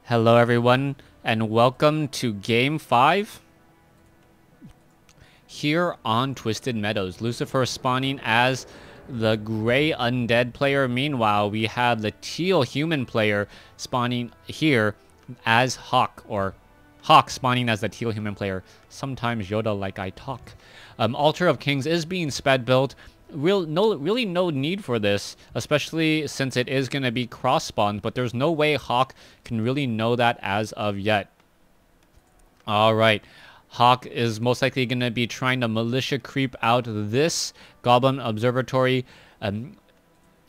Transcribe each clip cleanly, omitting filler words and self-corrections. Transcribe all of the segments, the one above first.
Hello everyone, and welcome to Game 5 here on Twisted Meadows. Lucifer spawning as the gray undead player. Meanwhile, we have the teal human player spawning here as Hawk, or Hawk spawning as the teal human player. Sometimes Yoda like I talk. Altar of Kings is being sped built. Really no need for this, especially since it is going to be cross spawned, but there's no way Hawk can really know that as of yet. Alright, Hawk is most likely going to be trying to militia creep out this Goblin Observatory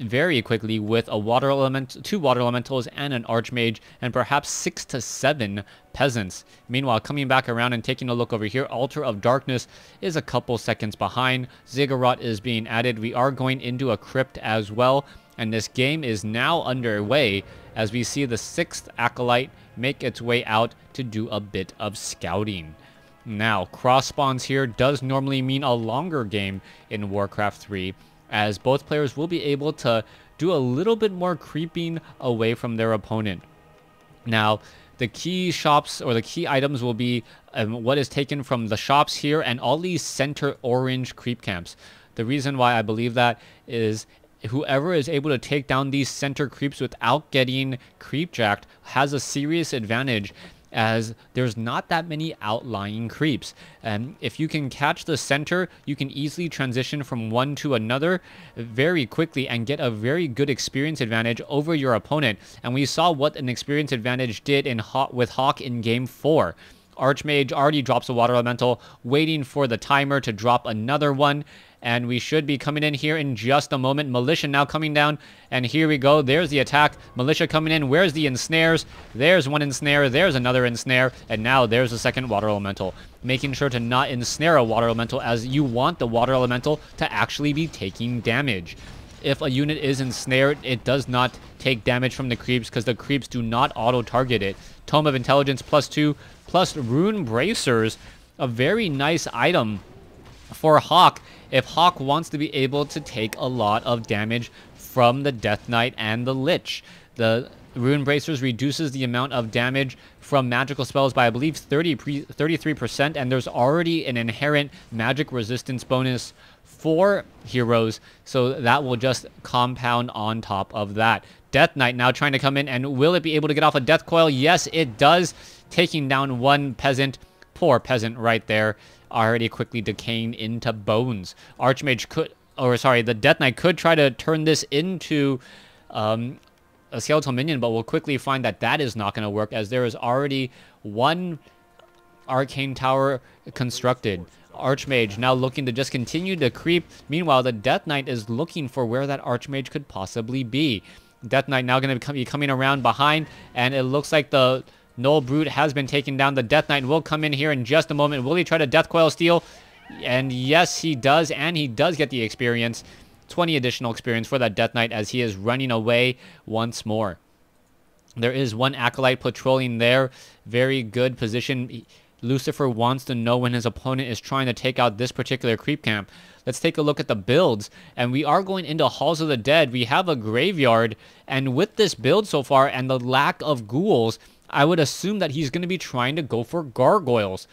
very quickly with a water element, 2 water elementals and an archmage, and perhaps 6 to 7 peasants. Meanwhile, coming back around and taking a look over here, Altar of Darkness is a couple seconds behind. Ziggurat is being added. We are going into a crypt as well, and this game is now underway as we see the 6th acolyte make its way out to do a bit of scouting. Now, cross spawns here does normally mean a longer game in WarCraft 3, as both players will be able to do a little bit more creeping away from their opponent. Now, the key shops or the key items will be what is taken from the shops here and all these center orange creep camps. The reason why I believe that is whoever is able to take down these center creeps without getting creep jacked has a serious advantage, as there's not that many outlying creeps. And if you can catch the center, you can easily transition from one to another very quickly and get a very good experience advantage over your opponent. And we saw what an experience advantage did with Hawk in Game 4. Archmage already drops a water elemental, waiting for the timer to drop another one. And we should be coming in here in just a moment. Militia now coming down, and here we go. There's the attack. Militia coming in. Where's the ensnares? There's one ensnare. There's another ensnare. And now there's a second water elemental. Making sure to not ensnare a water elemental, as you want the water elemental to actually be taking damage. If a unit is ensnared, it does not take damage from the creeps because the creeps do not auto-target it. Tome of Intelligence +2 plus Rune Bracers. A very nice item for Hawk if Hawk wants to be able to take a lot of damage from the Death Knight and the Lich. The Rune Bracers reduces the amount of damage from magical spells by, I believe, 33%, and there's already an inherent magic resistance bonus for heroes, so that will just compound on top of that. Death Knight now trying to come in, and will it be able to get off a death coil? Yes, it does, taking down one peasant. Poor peasant right there, already quickly decaying into bones. Archmage could, or sorry, the Death Knight could try to turn this into a skeletal minion, but we'll quickly find that that is not going to work, as there is already one arcane tower constructed. Archmage now looking to just continue to creep. Meanwhile, the Death Knight is looking for where that Archmage could possibly be. Death Knight now going to be coming around behind, and it looks like the Null Brute has been taken down. The Death Knight will come in here in just a moment. Will he try to Death Coil steal? And yes, he does, and he does get the experience. 20 additional experience for that Death Knight as he is running away once more. There is one Acolyte patrolling there. Very good position. Lucifer wants to know when his opponent is trying to take out this particular creep camp. Let's take a look at the builds, and we are going into Halls of the Dead. We have a graveyard, and with this build so far and the lack of ghouls, I would assume that he's going to be trying to go for gargoyles.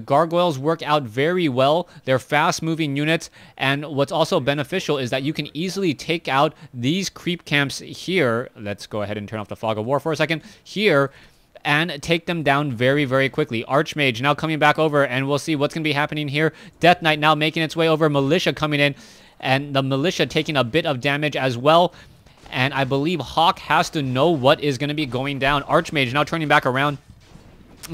Gargoyles work out very well. They're fast-moving units, and what's also beneficial is that you can easily take out these creep camps here. Let's go ahead and turn off the Fog of War for a second. Here, and take them down very, very quickly. Archmage now coming back over, and we'll see what's going to be happening here. Death Knight now making its way over. Militia coming in, and the Militia taking a bit of damage as well. And I believe Hawk has to know what is going to be going down. Archmage now turning back around.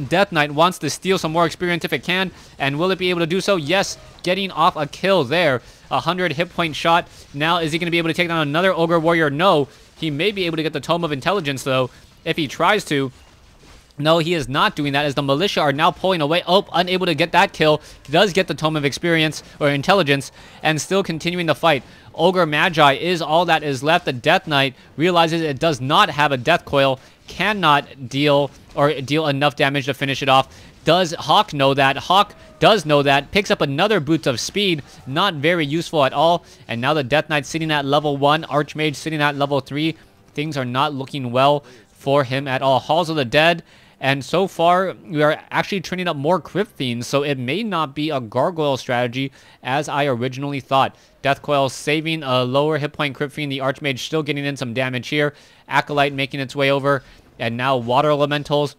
Death Knight wants to steal some more experience if it can. And will it be able to do so? Yes, getting off a kill there. 100 hit point shot. Now, is he going to be able to take down another Ogre Warrior? No. He may be able to get the Tome of Intelligence, though, if he tries to. No, he is not doing that, as the Militia are now pulling away. Oh, unable to get that kill. He does get the Tome of Experience, or Intelligence, and still continuing the fight. Ogre Magi is all that is left. The Death Knight realizes it does not have a Death Coil, cannot deal enough damage to finish it off. Does Hawk know that? Hawk does know that. Picks up another Boots of Speed. Not very useful at all. And now the Death Knight sitting at level 1. Archmage sitting at level 3. Things are not looking well for him at all. Halls of the Dead. And so far, we are actually training up more Crypt Fiends, so it may not be a Gargoyle strategy as I originally thought. Death Coil saving a lower hit point Crypt Fiend. The Archmage still getting in some damage here. Acolyte making its way over. And now Water Elementals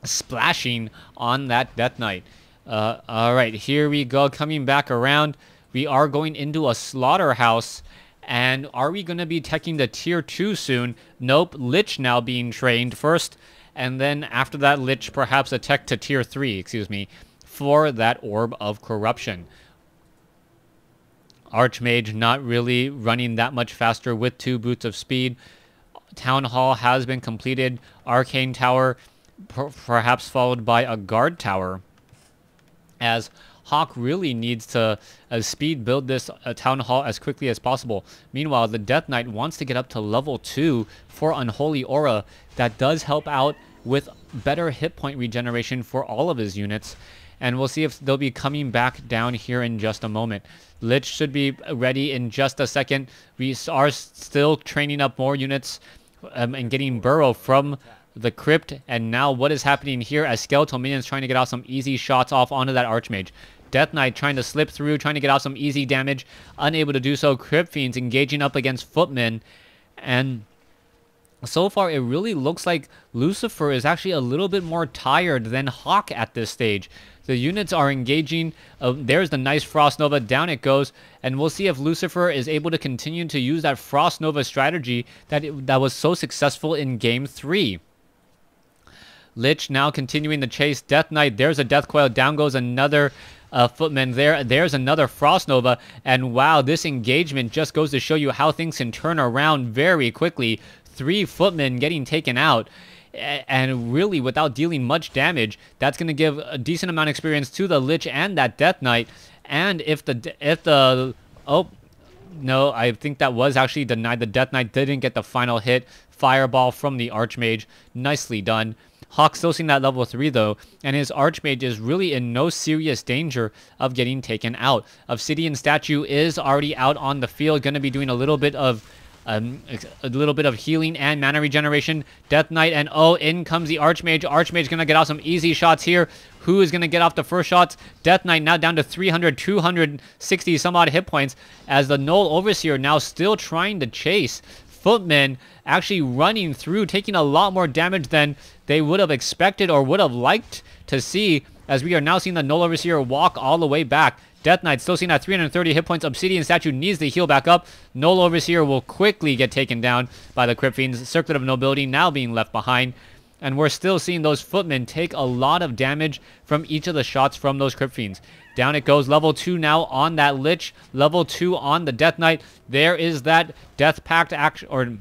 splashing on that Death Knight. Alright, here we go. Coming back around, we are going into a Slaughterhouse. And are we going to be teching the tier 2 soon? Nope, Lich now being trained first. And then after that, Lich perhaps a tech to tier 3, excuse me, for that Orb of Corruption. Archmage not really running that much faster with 2 boots of speed. Town Hall has been completed. Arcane Tower perhaps followed by a Guard Tower. As Hawk really needs to speed build this Town Hall as quickly as possible. Meanwhile, the Death Knight wants to get up to level 2 for Unholy Aura. That does help out with better hit point regeneration for all of his units. And we'll see if they'll be coming back down here in just a moment. Lich should be ready in just a second. We are still training up more units and getting Burrow from the Crypt. And now what is happening here as Skeletal Minions trying to get out some easy shots off onto that Archmage. Death Knight trying to slip through, trying to get out some easy damage. Unable to do so. Crypt Fiends engaging up against Footmen. And so far, it really looks like Lucifer is actually a little bit more tired than Hawk at this stage. The units are engaging. There's the nice Frost Nova. Down it goes. And we'll see if Lucifer is able to continue to use that Frost Nova strategy that was so successful in Game 3. Lich now continuing the chase. Death Knight. There's a Death Coil. Down goes another Footman. There's another Frost Nova. And wow, this engagement just goes to show you how things can turn around very quickly. 3 Footmen getting taken out, and really without dealing much damage. That's going to give a decent amount of experience to the Lich and that Death Knight. And if the oh no, I think that was actually denied. The Death Knight didn't get the final hit. Fireball from the Archmage, nicely done. Hawk still seeing that level 3 though, and his Archmage is really in no serious danger of getting taken out. Obsidian Statue is already out on the field, going to be doing a little bit of healing and mana regeneration. Death Knight, and oh, in comes the Archmage. Archmage gonna get out some easy shots here. Who is gonna get off the first shots? Death Knight now down to 260 some odd hit points, as the Null Overseer now still trying to chase. Footmen actually running through, taking a lot more damage than they would have expected or would have liked to see, as we are now seeing the Null Overseer walk all the way back. Death Knight still seeing that 330 hit points. Obsidian Statue needs to heal back up. Null Overseer will quickly get taken down by the Crypt Fiends. Circlet of Nobility now being left behind. And we're still seeing those Footmen take a lot of damage from each of the shots from those Crypt Fiends. Down it goes. Level 2 now on that Lich. Level 2 on the Death Knight. There is that Death Pact action, or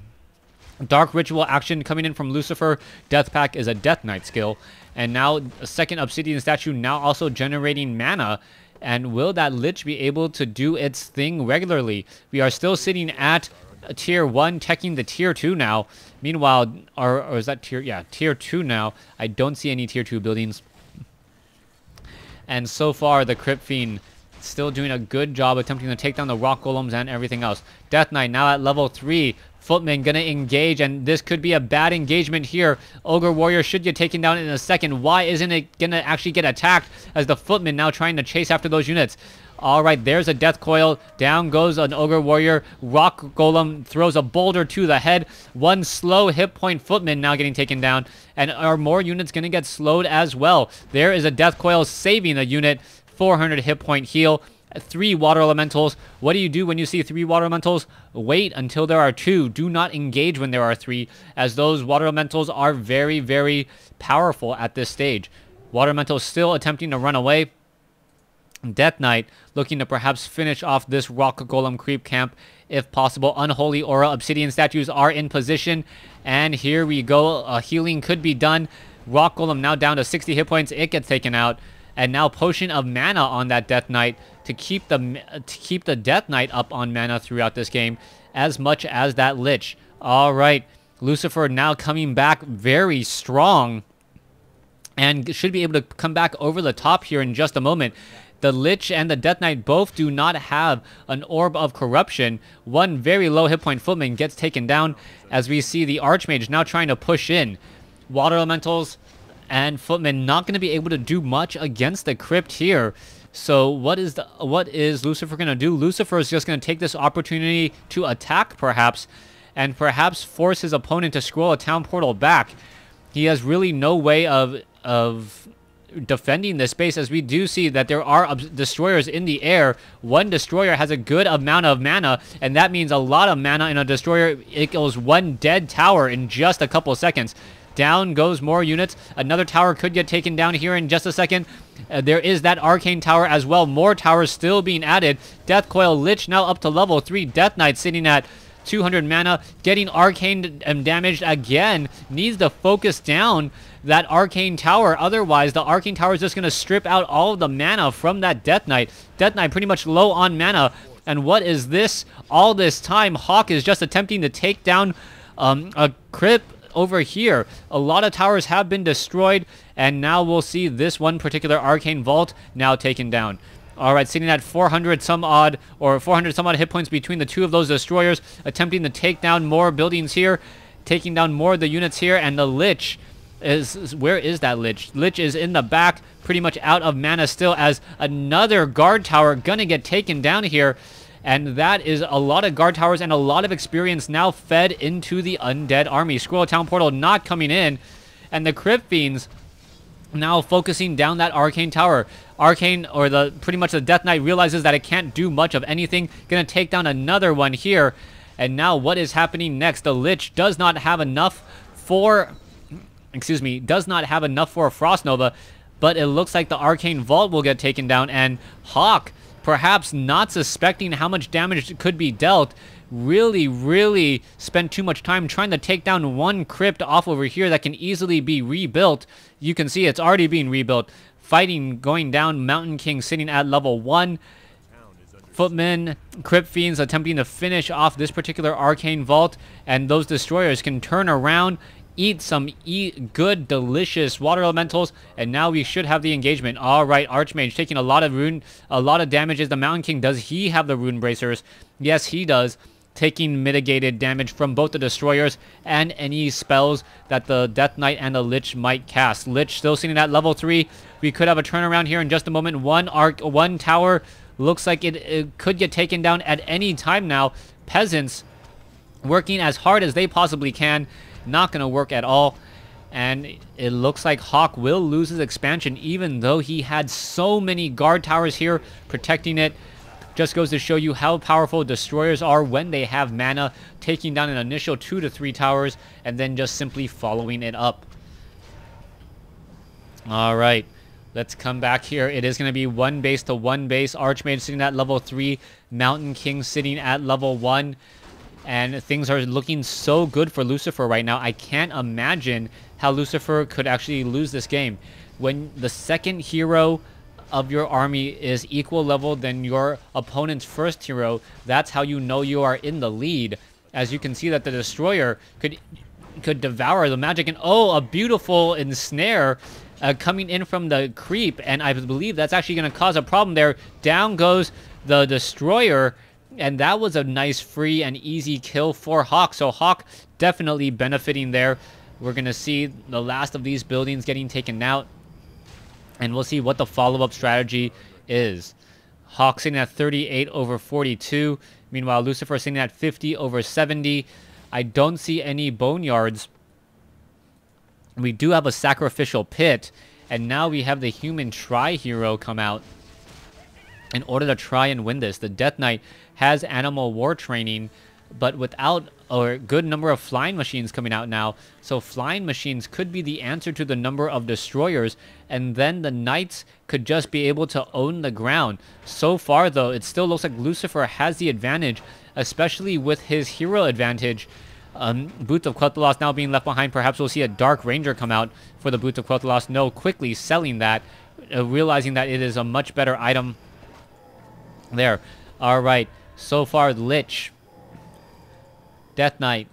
Dark Ritual action coming in from Lucifer. Death Pact is a Death Knight skill. And now a second Obsidian Statue now also generating mana. And will that Lich be able to do its thing regularly? We are still sitting at tier 1, teching the tier 2 now. Meanwhile, or is that tier? Yeah, tier 2 now. I don't see any tier 2 buildings. And so far, the Crypt Fiend still doing a good job attempting to take down the Rock Golems and everything else. Death Knight now at level 3. Footman gonna engage, and this could be a bad engagement here. Ogre Warrior should get taken down in a second. Why isn't it gonna actually get attacked, as the Footman now trying to chase after those units? Alright, there's a Death Coil. Down goes an Ogre Warrior. Rock Golem throws a boulder to the head. One slow hit point Footman now getting taken down. And are more units gonna get slowed as well? There is a Death Coil saving a unit. 400 hit point heal. 3 Water Elementals. What do you do when you see 3 Water Elementals? Wait until there are 2. Do not engage when there are 3, as those Water Elementals are very, very powerful at this stage. Water Elementals still attempting to run away. Death Knight looking to perhaps finish off this Rock Golem creep camp if possible. Unholy Aura. Obsidian Statues are in position. And here we go. Healing could be done. Rock Golem now down to 60 hit points. It gets taken out. And now Potion of Mana on that Death Knight to keep the Death Knight up on mana throughout this game, as much as that Lich. All right, Lucifer now coming back very strong, and should be able to come back over the top here in just a moment. The Lich and the Death Knight both do not have an Orb of Corruption. One very low hit point footman gets taken down, as we see the Archmage now trying to push in. Water Elementals and footmen not going to be able to do much against the Crypt here. So what is Lucifer going to do? Lucifer is just going to take this opportunity to attack perhaps, and perhaps force his opponent to scroll a town portal back. He has really no way of defending this space, as we do see that there are destroyers in the air. One destroyer has a good amount of mana, and that means a lot of mana in a destroyer equals one dead tower in just a couple seconds. Down goes more units. Another tower could get taken down here in just a second. There is that Arcane Tower as well. More towers still being added. Death Coil Lich now up to level 3. Death Knight sitting at 200 mana, getting arcane damaged again. Needs to focus down that Arcane Tower. Otherwise, the Arcane Tower is just going to strip out all of the mana from that Death Knight. Death Knight pretty much low on mana. And what is this? All this time, Hawk is just attempting to take down a Crypt over here. A lot of towers have been destroyed, and now we'll see this one particular Arcane Vault now taken down. Alright, sitting at 400 some odd hit points between the two of those destroyers, attempting to take down more buildings here, taking down more of the units here, and the Lich where is that Lich? Lich is in the back, pretty much out of mana still, as another guard tower gonna get taken down here. And that is a lot of guard towers and a lot of experience now fed into the Undead army. Scroll Town Portal not coming in, and the Crypt Fiends now focusing down that Arcane Tower. Arcane, or pretty much the Death Knight, realizes that it can't do much of anything. Gonna take down another one here. And now what is happening next? The Lich does not have enough for a Frost Nova, but it looks like the Arcane Vault will get taken down, and Hawk, perhaps not suspecting how much damage could be dealt, really spent too much time trying to take down one Crypt off over here that can easily be rebuilt. You can see it's already being rebuilt. Fighting going down, Mountain King sitting at level 1. Footmen, Crypt Fiends attempting to finish off this particular Arcane Vault, and those destroyers can turn around, eat some good, delicious water elementals, and now we should have the engagement. All right, Archmage taking a lot of damages. The Mountain King, does he have the rune bracers? Yes, he does. Taking mitigated damage from both the destroyers and any spells that the Death Knight and the Lich might cast. Lich still sitting at level 3. We could have a turnaround here in just a moment. One tower looks like it could get taken down at any time now. Peasants working as hard as they possibly can. Not going to work at all. And it looks like Hawk will lose his expansion, even though he had so many guard towers here protecting it. Just goes to show you how powerful destroyers are when they have mana, taking down an initial 2 to 3 towers and then just simply following it up. All right, let's come back here. It is going to be one base to one base. Archmage sitting at level 3, Mountain King sitting at level 1. And things are looking so good for Lucifer right now. I can't imagine how Lucifer could actually lose this game. When the second hero of your army is equal level than your opponent's first hero, that's how you know you are in the lead. As you can see that the destroyer could devour the magic, and oh, a beautiful ensnare coming in from the creep, and I believe that's actually going to cause a problem there. Down goes the destroyer, and that was a nice free and easy kill for Hawk. So Hawk definitely benefiting there. We're going to see the last of these buildings getting taken out, and we'll see what the follow-up strategy is. Hawk sitting at 38 over 42. Meanwhile, Lucifer sitting at 50 over 70. I don't see any boneyards. We do have a sacrificial pit, and now we have the human tri-hero come out in order to try and win this. The Death Knight has animal war training, but without a good number of flying machines coming out now. So flying machines could be the answer to the number of destroyers, and then the knights could just be able to own the ground. So far, though, it still looks like Lucifer has the advantage, especially with his hero advantage. Boots of Quel'Thalas now being left behind. Perhaps we'll see a Dark Ranger come out for the Boots of Quel'Thalas. No, quickly selling that, realizing that it is a much better item there. All right, so far Lich, Death Knight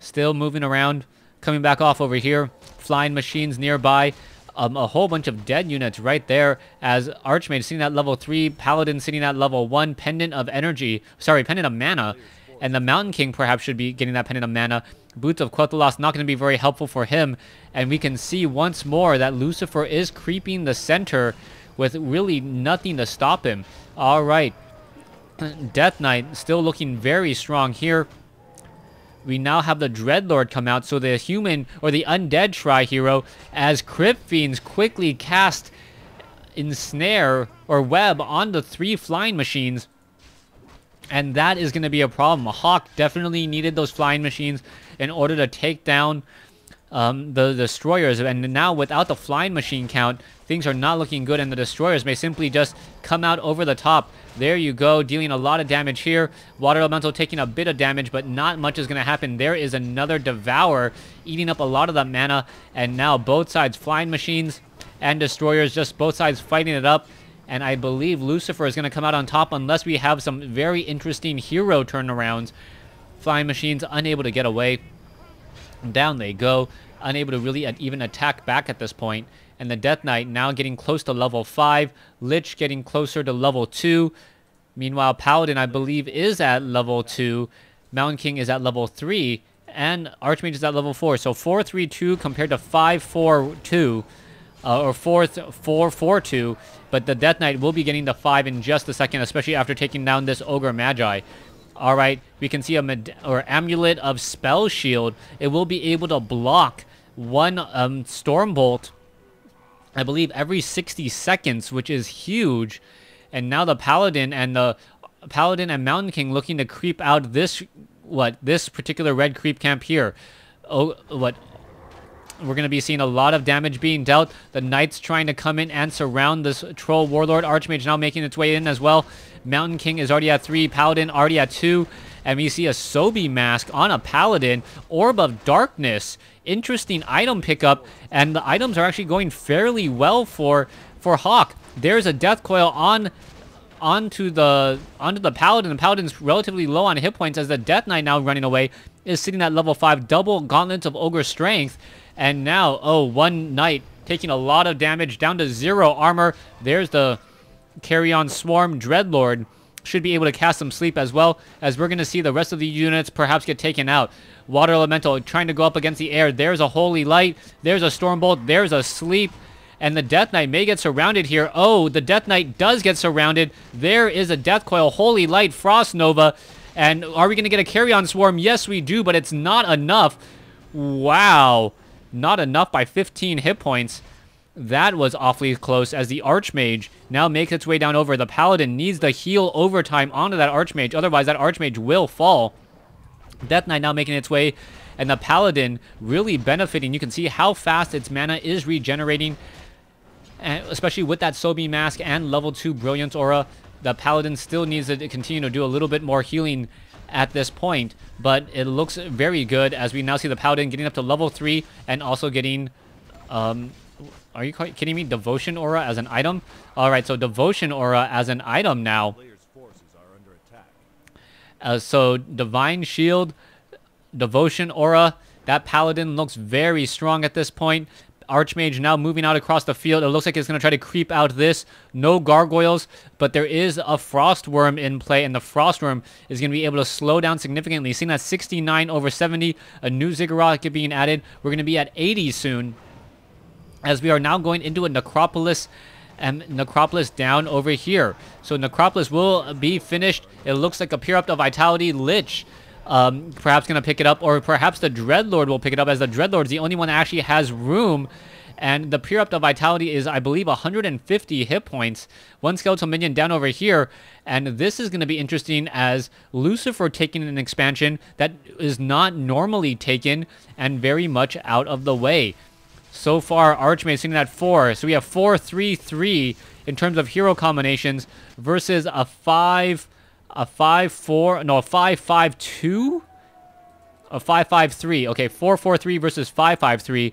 still moving around, coming back off over here. Flying machines nearby. a whole bunch of dead units right there, as Archmage sitting at level 3, Paladin sitting at level 1, Pendant of Energy, sorry, Pendant of Mana, and the Mountain King perhaps should be getting that Pendant of Mana. Boots of Quel'Thalas not going to be very helpful for him, and we can see once more that Lucifer is creeping the center with really nothing to stop him. Alright, Death Knight still looking very strong here. We now have the Dreadlord come out, so the human, or the undead Tri-Hero, as Crypt Fiends quickly cast Ensnare, or Web, on the 3 flying machines. And that is going to be a problem. Hawk definitely needed those flying machines in order to take down the destroyers. And now without the flying machine count, things are not looking good, and the destroyers may simply just come out over the top. There you go, dealing a lot of damage here. Water Elemental taking a bit of damage, but not much is going to happen. There is another Devour eating up a lot of that mana, and now both sides, flying machines and destroyers, just both sides fighting it up. And I believe Lucifer is going to come out on top unless we have some very interesting hero turnarounds. Flying machines unable to get away. Down they go, unable to really even attack back at this point. And the Death Knight now getting close to level 5. Lich getting closer to level 2. Meanwhile, Paladin, I believe, is at level 2. Mountain King is at level 3. And Archmage is at level 4. So 4-3-2 compared to 5-4-2. Or 4-4-4-2. But the Death Knight will be getting the 5 in just a second, especially after taking down this Ogre Magi. Alright, we can see a Amulet of Spell Shield. It will be able to block one Stormbolt, I believe, every 60 seconds, which is huge. And now the Paladin and Mountain King looking to creep out this particular red creep camp here. We're going to be seeing a lot of damage being dealt. The Knights trying to come in and surround this Troll Warlord. Archmage now making its way in as well. Mountain King is already at 3. Paladin already at 2. And we see a Sobi Mask on a Paladin. Orb of Darkness. Interesting item pickup. And the items are actually going fairly well for Hawk. There's a Death Coil onto the Paladin. The Paladin's relatively low on hit points, as the Death Knight now running away is sitting at level 5. Double Gauntlets of Ogre Strength. And now, one Knight taking a lot of damage, down to 0 armor. There's the Carrion Swarm. Dreadlord should be able to cast some sleep, as well as we're going to see the rest of the units perhaps get taken out. Water Elemental trying to go up against the air. There's a Holy Light. There's a Stormbolt. There's a Sleep. And the Death Knight may get surrounded here. Oh, the Death Knight does get surrounded. There is a Death Coil, Holy Light, Frost Nova. And are we going to get a Carrion Swarm? Yes, we do, but it's not enough. Wow. Not enough by 15 hit points. That was awfully close, as the Archmage now makes its way down over. The Paladin needs the heal overtime onto that Archmage. Otherwise, that Archmage will fall. Death Knight now making its way, and the Paladin really benefiting. You can see how fast its mana is regenerating, especially with that Sobi Mask and level 2 Brilliance Aura. The Paladin still needs to continue to do a little bit more healing at this point, but it looks very good, as we now see the Paladin getting up to level 3 and also getting are you kidding me? Devotion Aura as an item? Alright, so Devotion Aura as an item now. So Divine Shield, Devotion Aura. That Paladin looks very strong at this point. Archmage now moving out across the field. It looks like it's going to try to creep out this. No gargoyles, but there is a Frost Worm in play, and the Frost Worm is going to be able to slow down significantly. Seeing that 69 over 70, a new Ziggurat being added. We're going to be at 80 soon, as we are now going into a Necropolis, and Necropolis down over here. So Necropolis will be finished. It looks like a Pure of Vitality. Lich perhaps going to pick it up, or perhaps the Dreadlord will pick it up, as the Dreadlord is the only one that actually has room. And the Pure of Vitality is, I believe, 150 hit points. One skeletal minion down over here. And this is going to be interesting, as Lucifer taking an expansion that is not normally taken and very much out of the way. So far, Archmage sitting at 4. So we have 4-3-3 in terms of hero combinations versus a 5-4, no, a 5-5-2? A 5-5-3. Okay, 4-4-3 versus 5-5-3.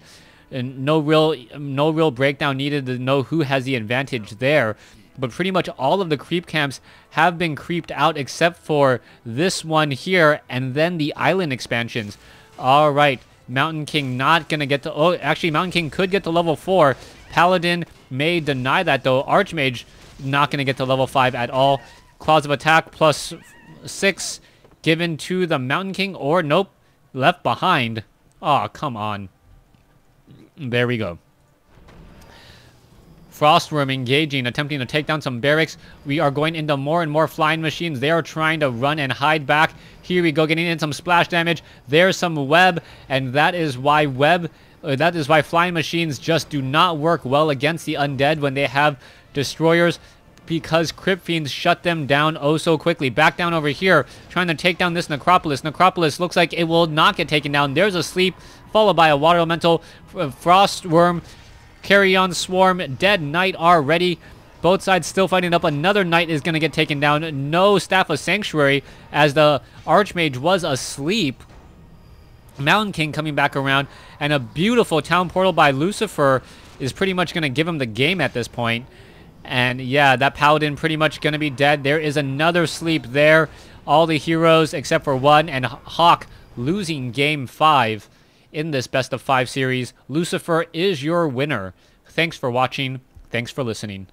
And no real breakdown needed to know who has the advantage there. But pretty much all of the creep camps have been creeped out, except for this one here, and then the island expansions. All right. Mountain King not going to get to... Oh, actually, Mountain King could get to level 4. Paladin may deny that though. Archmage not going to get to level 5 at all. Claws of Attack plus 6 given to the Mountain King, or nope, left behind. Aw, come on. There we go. Frostworm engaging, attempting to take down some barracks. We are going into more and more flying machines. They are trying to run and hide back. Here we go, getting in some splash damage. There's some web, and that is why flying machines just do not work well against the undead when they have destroyers, because Crypt Fiends shut them down oh so quickly. Back down over here, trying to take down this Necropolis. Necropolis looks like it will not get taken down. There's a sleep, followed by a water elemental. Frostworm, Carrion Swarm, Dead Knight are ready. Both sides still fighting up. Another Knight is going to get taken down. No Staff of Sanctuary, as the Archmage was asleep. Mountain King coming back around, and a beautiful Town Portal by Lucifer is pretty much going to give him the game at this point. And yeah, that Paladin pretty much going to be dead. There is another sleep there. All the heroes except for one, and Hawk losing game 5 in this best of 5 series. Lucifer is your winner. Thanks for watching. Thanks for listening.